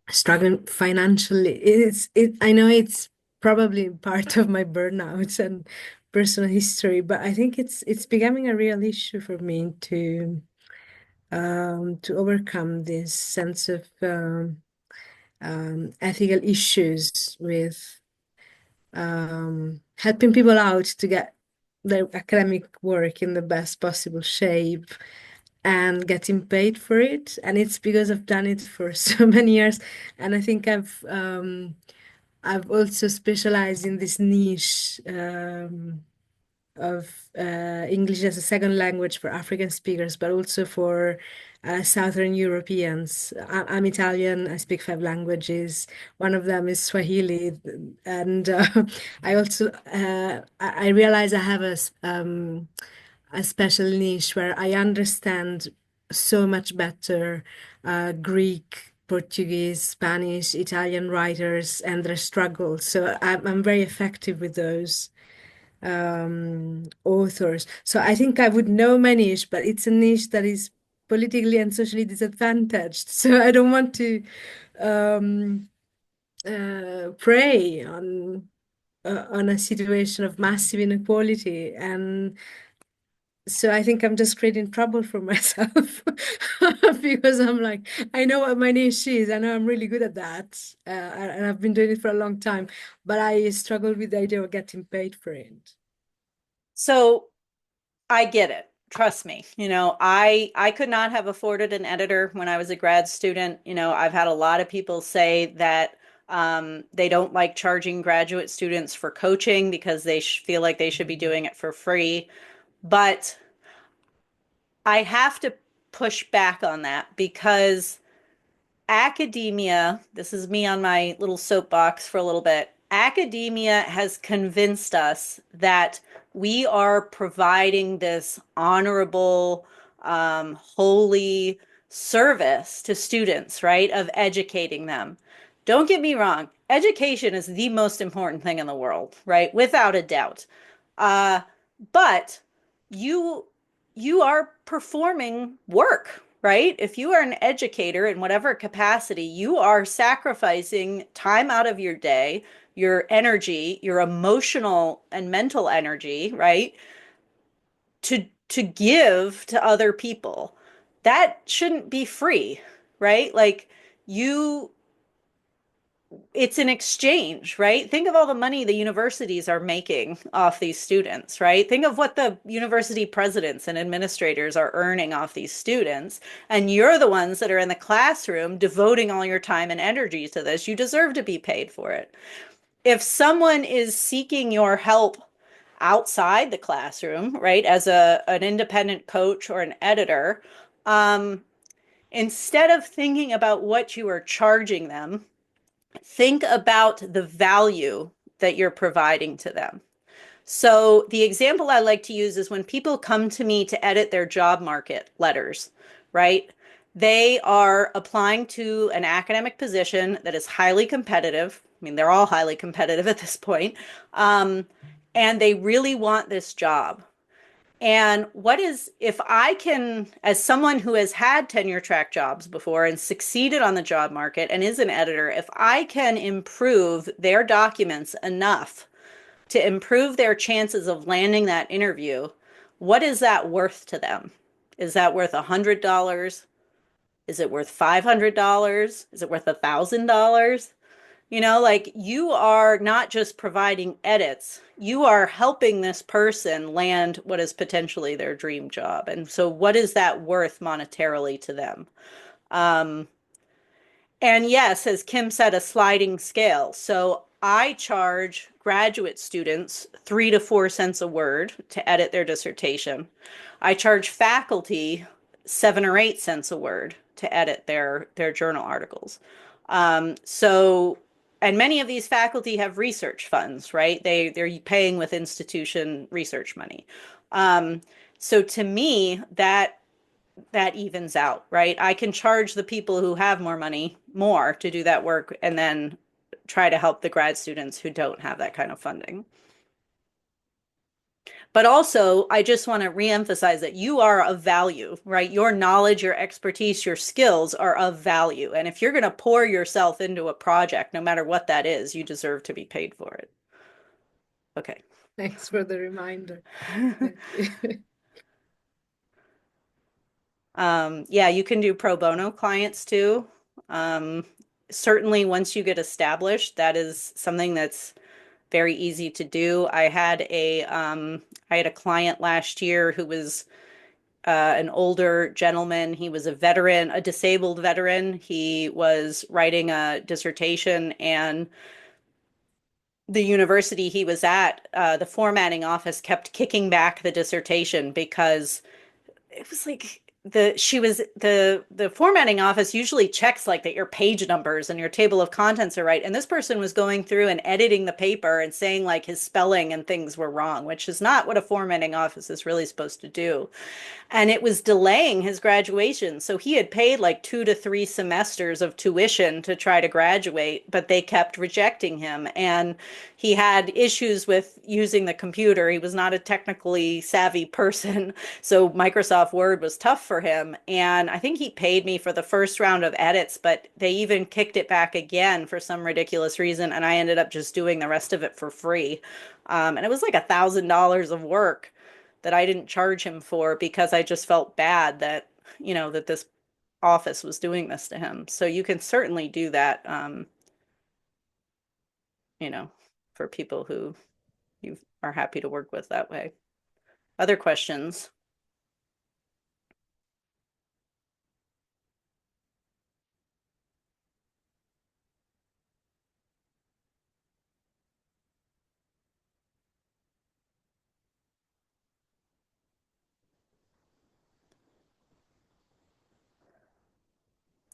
struggling financially. I know it's probably part of my burnout and personal history, but I think it's becoming a real issue for me to overcome this sense of ethical issues with helping people out to get their academic work in the best possible shape and getting paid for it. And it's because I've done it for so many years, and I think I've also specialized in this niche of English as a second language for African speakers, but also for Southern Europeans. I'm Italian, I speak 5 languages. One of them is Swahili. And I also, I realize I have a special niche where I understand so much better Greek, Portuguese, Spanish, Italian writers and their struggles. So I'm very effective with those authors. So I think I would know my niche, but it's a niche that is politically and socially disadvantaged. So I don't want to prey on a situation of massive inequality. And so I think I'm just creating trouble for myself because I'm like, I know what my niche is. I know I'm really good at that. And I've been doing it for a long time, but I struggle with the idea of getting paid for it. So I get it. Trust me. I could not have afforded an editor when I was a grad student. I've had a lot of people say that they don't like charging graduate students for coaching because they feel like they should be doing it for free. But I have to push back on that because academia, this is me on my little soapbox for a little bit, academia has convinced us that we are providing this honorable, holy service to students, right, of educating them. Don't get me wrong, education is the most important thing in the world, right, without a doubt. But you are performing work, right? If you are an educator in whatever capacity, you are sacrificing time out of your day, your energy, your emotional and mental energy, right? To give to other people. That shouldn't be free, right? Like you it's an exchange, right? Think of all the money the universities are making off these students, right? Think of what the university presidents and administrators are earning off these students. And you're the ones that are in the classroom devoting all your time and energy to this. You deserve to be paid for it. If someone is seeking your help outside the classroom, right, as an independent coach or an editor, um, instead of thinking about what you are charging them, think about the value that you're providing to them. So the example I like to use is when people come to me to edit their job market letters, right? They are applying to an academic position that is highly competitive. I mean, they're all highly competitive at this point. And they really want this job. And if I can, as someone who has had tenure track jobs before and succeeded on the job market and is an editor, if I can improve their documents enough to improve their chances of landing that interview, what is that worth to them? Is that worth $100? Is it worth $500? Is it worth $1,000? Like you are not just providing edits, you are helping this person land what is potentially their dream job. And so, what is that worth monetarily to them? Um, and yes, as Kim said, a sliding scale. So, I charge graduate students 3 to 4 cents a word to edit their dissertation. I charge faculty 7 or 8 cents a word to edit their journal articles. So, and many of these faculty have research funds, right? They're paying with institution research money. So to me, that evens out, right? I can charge the people who have more money more to do that work and then try to help the grad students who don't have that kind of funding. But also, I just want to reemphasize that you are of value, right? Your knowledge, your expertise, your skills are of value. And if you're going to pour yourself into a project, no matter what that is, you deserve to be paid for it. Okay. Thanks for the reminder. Thank you. Yeah, you can do pro bono clients too. Certainly, once you get established, that is something that's very easy to do. I had a client last year who was an older gentleman. He was a veteran, a disabled veteran. He was writing a dissertation, and the university he was at, the formatting office kept kicking back the dissertation because it was like the formatting office usually checks like that your page numbers and your table of contents are right, and this person was going through and editing the paper and saying like his spelling and things were wrong, which is not what a formatting office is really supposed to do. And it was delaying his graduation. So he had paid like 2 to 3 semesters of tuition to try to graduate, but they kept rejecting him. And he had issues with using the computer. He was not a technically savvy person. So Microsoft Word was tough for him. And I think he paid me for the first round of edits, but they even kicked it back again for some ridiculous reason. And I ended up just doing the rest of it for free. And it was like $1,000 of work that I didn't charge him for because I just felt bad that, that this office was doing this to him. So you can certainly do that, for people who you are happy to work with that way. Other questions?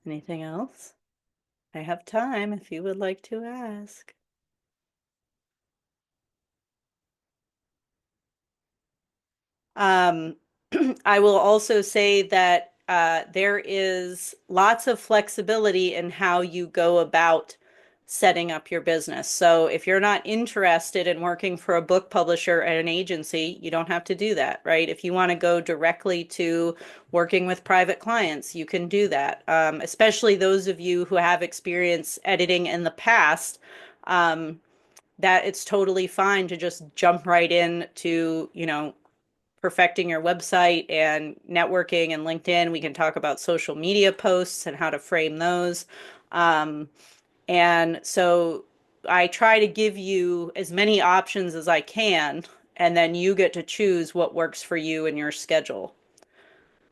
Anything else? I have time if you would like to ask. I will also say that there is lots of flexibility in how you go about setting up your business. So if you're not interested in working for a book publisher at an agency, you don't have to do that, right? If you want to go directly to working with private clients, you can do that. Especially those of you who have experience editing in the past, that it's totally fine to just jump right in to, perfecting your website and networking and LinkedIn. We can talk about social media posts and how to frame those. And so I try to give you as many options as I can, and then you get to choose what works for you and your schedule.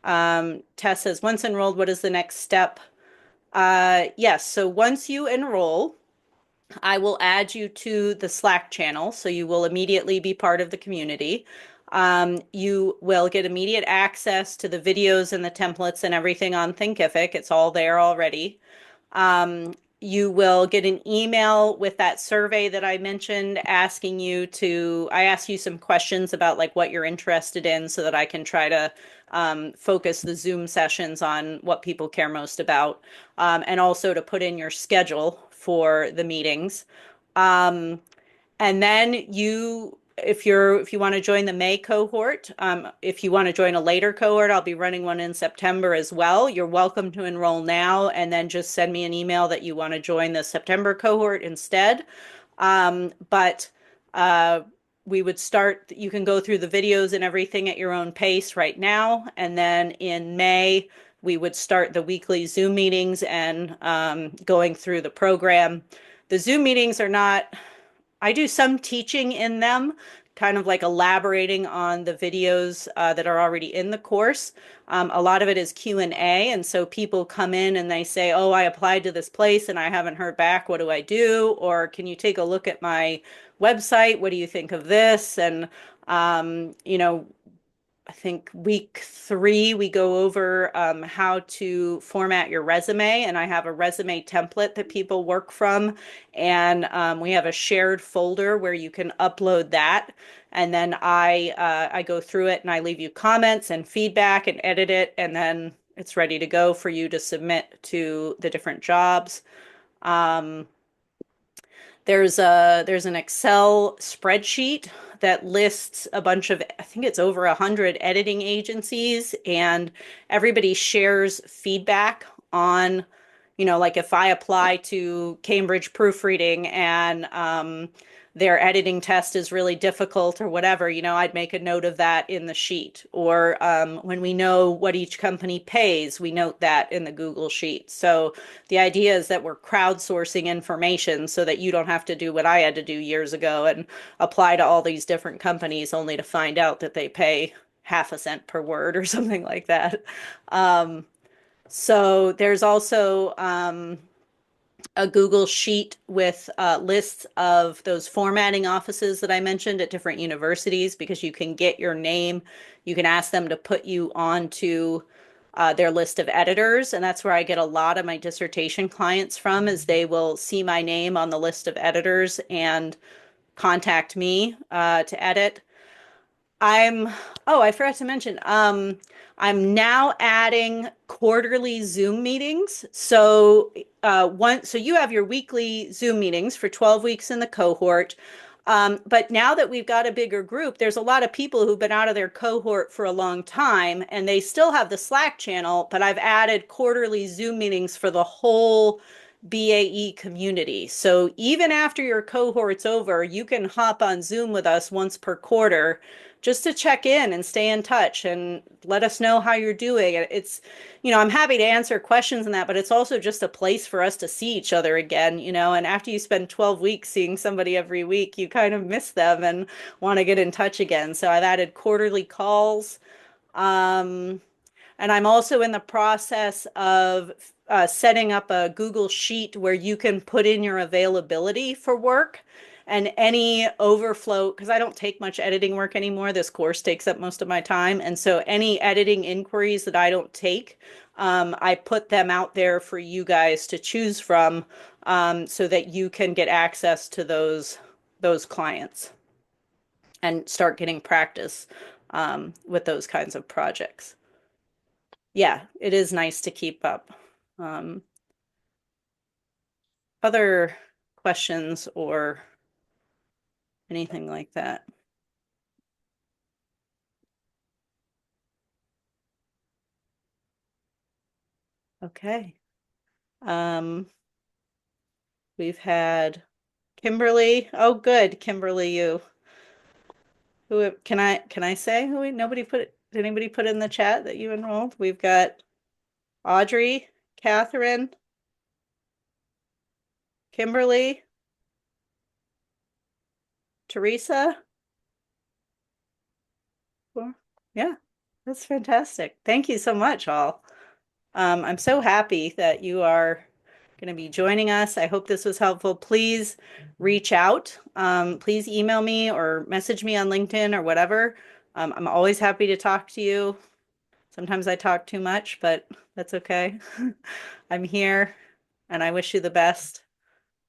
Tess says, once enrolled, what is the next step? Yes, so once you enroll, I will add you to the Slack channel, so you will immediately be part of the community. You will get immediate access to the videos and the templates and everything on Thinkific. It's all there already. You will get an email with that survey that I mentioned asking you to, I ask you some questions about like what you're interested in so that I can try to focus the Zoom sessions on what people care most about, and also to put in your schedule for the meetings. And then if you want to join the May cohort, if you want to join a later cohort, I'll be running one in September as well. You're welcome to enroll now and then just send me an email that you want to join the September cohort instead. But we would start, you can go through the videos and everything at your own pace right now. And then in May, we would start the weekly Zoom meetings and going through the program. The Zoom meetings are not, I do some teaching in them, kind of like elaborating on the videos that are already in the course. A lot of it is Q&A, and so people come in and they say, oh, I applied to this place and I haven't heard back. What do I do? Or can you take a look at my website? What do you think of this? And, I think week 3, we go over how to format your resume, and I have a resume template that people work from, and we have a shared folder where you can upload that, and then I go through it and I leave you comments and feedback and edit it, and then it's ready to go for you to submit to the different jobs. There's an Excel spreadsheet that lists a bunch of, I think it's over 100 editing agencies, and everybody shares feedback on, like if I apply to Cambridge Proofreading and their editing test is really difficult or whatever, I'd make a note of that in the sheet. Or when we know what each company pays, we note that in the Google Sheet. So the idea is that we're crowdsourcing information so that you don't have to do what I had to do years ago and apply to all these different companies only to find out that they pay half a cent per word or something like that. So there's also a Google Sheet with lists of those formatting offices that I mentioned at different universities, because you can get your name. You can ask them to put you onto their list of editors. And that's where I get a lot of my dissertation clients from, is they will see my name on the list of editors and contact me to edit. I forgot to mention, I'm now adding quarterly Zoom meetings. So so you have your weekly Zoom meetings for 12 weeks in the cohort. But now that we've got a bigger group, there's a lot of people who've been out of their cohort for a long time, and they still have the Slack channel, but I've added quarterly Zoom meetings for the whole BAE community. So even after your cohort's over, you can hop on Zoom with us once per quarter just to check in and stay in touch and let us know how you're doing. It's, I'm happy to answer questions in that, but it's also just a place for us to see each other again, and after you spend 12 weeks seeing somebody every week, you kind of miss them and want to get in touch again. So I've added quarterly calls. And I'm also in the process of setting up a Google Sheet where you can put in your availability for work and any overflow, because I don't take much editing work anymore. This course takes up most of my time. And so any editing inquiries that I don't take, I put them out there for you guys to choose from, so that you can get access to those clients and start getting practice with those kinds of projects. Yeah, it is nice to keep up. Other questions or anything like that. Okay. We've had Kimberly. Oh, good, Kimberly, you. Who can I say who nobody put did anybody put in the chat that you enrolled? We've got Audrey, Catherine, Kimberly, Teresa. Well, yeah, that's fantastic. Thank you so much, all. I'm so happy that you are going to be joining us. I hope this was helpful. Please reach out. Please email me or message me on LinkedIn or whatever. I'm always happy to talk to you. Sometimes I talk too much, but that's okay. I'm here and I wish you the best.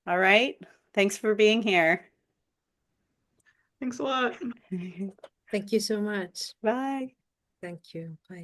All right. Thanks for being here. Thanks a lot. Thank you so much. Bye. Thank you. Bye.